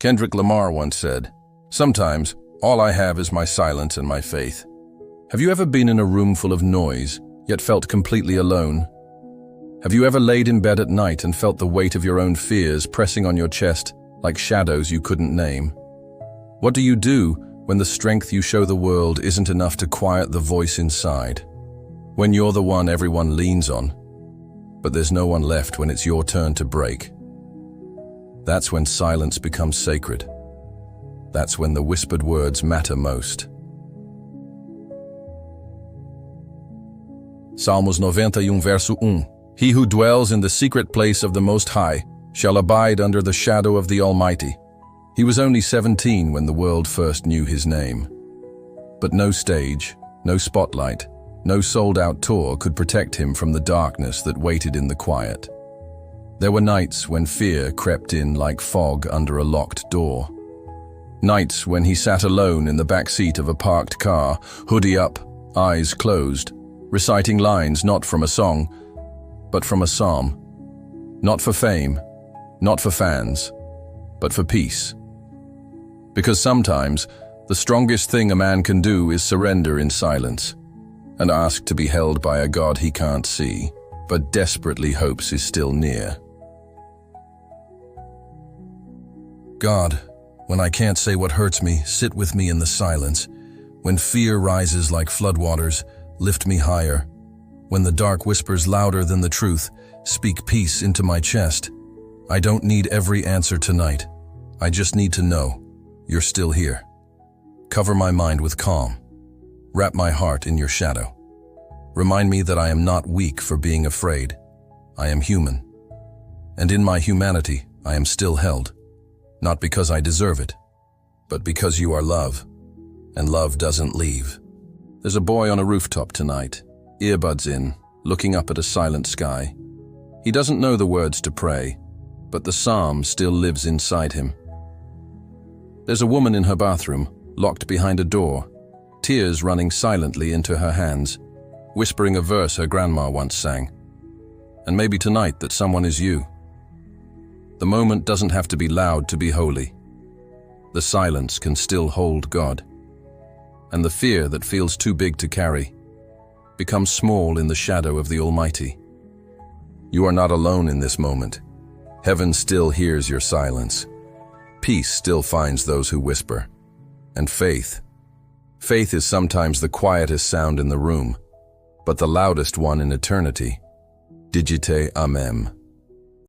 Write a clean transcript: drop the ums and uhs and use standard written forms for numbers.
Kendrick Lamar once said, "Sometimes, all I have is my silence and my faith." Have you ever been in a room full of noise, yet felt completely alone? Have you ever laid in bed at night and felt the weight of your own fears pressing on your chest like shadows you couldn't name? What do you do when the strength you show the world isn't enough to quiet the voice inside? When you're the one everyone leans on, but there's no one left when it's your turn to break. That's when silence becomes sacred. That's when the whispered words matter most. Salmos 91 verso 1. He who dwells in the secret place of the Most High shall abide under the shadow of the Almighty. He was only 17 when the world first knew his name. But no stage, no spotlight, no sold-out tour could protect him from the darkness that waited in the quiet. There were nights when fear crept in like fog under a locked door. Nights when he sat alone in the back seat of a parked car, hoodie up, eyes closed, reciting lines not from a song, but from a psalm. Not for fame, not for fans, but for peace. Because sometimes, the strongest thing a man can do is surrender in silence and ask to be held by a God he can't see, but desperately hopes is still near. God, when I can't say what hurts me, sit with me in the silence. When fear rises like floodwaters, lift me higher. When the dark whispers louder than the truth, speak peace into my chest. I don't need every answer tonight. I just need to know you're still here. Cover my mind with calm. Wrap my heart in your shadow. Remind me that I am not weak for being afraid. I am human. And in my humanity, I am still held. Not because I deserve it, but because you are love, and love doesn't leave. There's a boy on a rooftop tonight, earbuds in, looking up at a silent sky. He doesn't know the words to pray, but the psalm still lives inside him. There's a woman in her bathroom, locked behind a door, tears running silently into her hands, whispering a verse her grandma once sang. And maybe tonight that someone is you. The moment doesn't have to be loud to be holy. The silence can still hold God. And the fear that feels too big to carry becomes small in the shadow of the Almighty. You are not alone in this moment. Heaven still hears your silence. Peace still finds those who whisper. And faith is sometimes the quietest sound in the room, but the loudest one in eternity. Digite Amem.